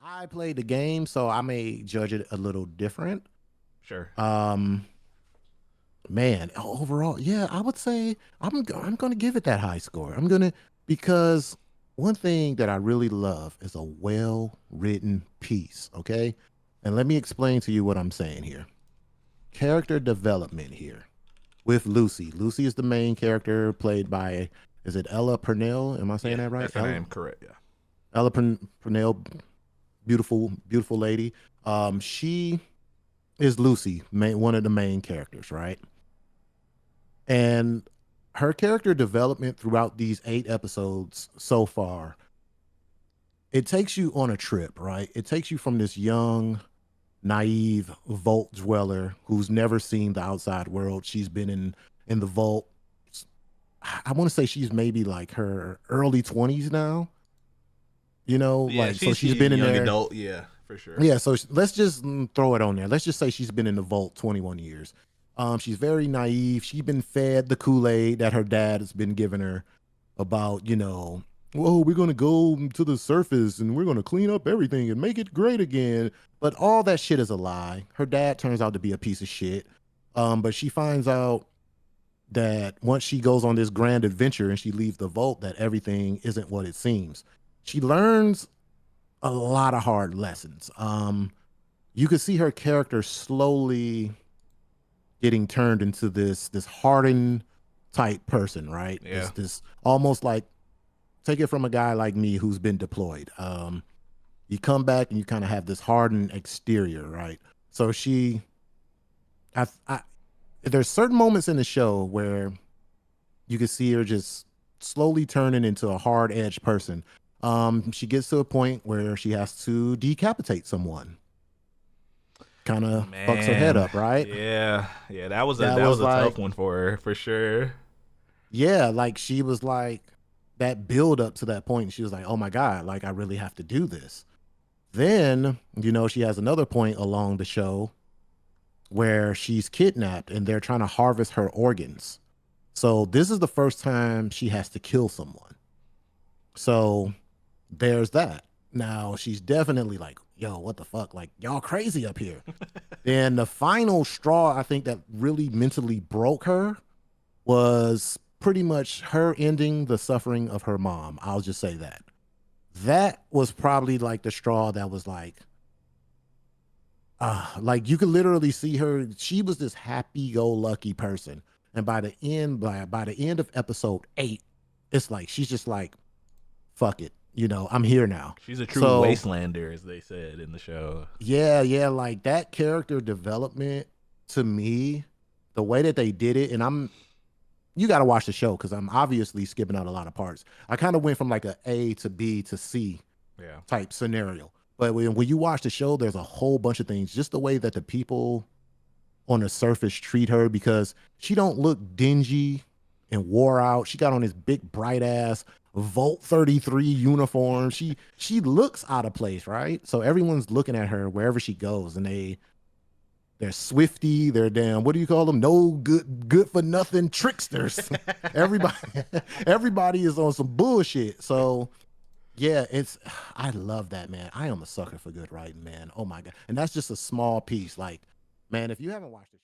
I played the game, so I may judge it a little different. Sure. Um, Man, overall, yeah, I would say I'm gonna give it that high score. I'm gonna because one thing that I really love is a well-written piece, okay? And let me explain to you what I'm saying here. Character development here with Lucy. Lucy is the main character played by, is it Ella Purnell? Am I saying Yeah, that right? that's her name. Correct. Yeah. Ella Purnell, beautiful, beautiful lady. She is Lucy, one of the main characters, right? And her character development throughout these 8 episodes so far, it takes you on a trip, right? It takes you from this young, naive vault dweller who's never seen the outside world. She's been in the vault. I want to say she's maybe like her early 20s now. Yeah, Like so she's she's a been in young there. adult. Yeah, for sure. Yeah, so let's just throw it on there. Let's just say she's been in the vault 21 years. She's very naive. She's been fed the Kool-Aid that her dad has been giving her about, whoa, we're gonna go to the surface and we're gonna clean up everything and make it great again. But all that shit is a lie. Her dad turns out to be a piece of shit. But she finds out that once she goes on this grand adventure and she leaves the vault, that everything isn't what it seems. She learns a lot of hard lessons. You could see her character slowly getting turned into this hardened type person, right? This Yeah. this almost like, take it from a guy like me who's been deployed. You come back and you kind of have this hardened exterior, right? So I there's certain moments in the show where you can see her just slowly turning into a hard edged person. She gets to a point where she has to decapitate someone. Kind of fucks her head Man. up, right? Yeah. Yeah. That was a That that was was a tough like, one for her for sure. yeah, like she was like that build up to that point. And she was like, oh my God, like I really have to do this. Then, she has another point along the show where she's kidnapped and they're trying to harvest her organs. So this is the first time she has to kill someone. So there's that. Now she's definitely like, yo, what the fuck? Like, y'all crazy up here. Then the final straw, I think, that really mentally broke her was pretty much her ending the suffering of her mom. I'll just say that. That was probably like the straw that was like you could literally see her. She was this happy-go-lucky person, and by the end of episode 8, it's like she's just like, fuck it, I'm here now. She's a true So wastelander, as they said in the show. yeah, yeah, like that character development to me, the way that they did it, and you got to watch the show because I'm obviously skipping out a lot of parts. I kind of went from like A to B to C Yeah. type scenario. But when you watch the show, there's a whole bunch of things. Just the way that the people on the surface treat her, because she don't look dingy and wore out. She got on this big bright ass Volt 33 uniform. She looks out of place, right? So everyone's looking at her wherever she goes, and they're swifty. They're damn. What do you call them? No good for nothing tricksters. Everybody, everybody is on some bullshit. So yeah, I love that, man. I am a sucker for good writing, man. Oh my God. And that's just a small piece. Like, man, if you haven't watched it.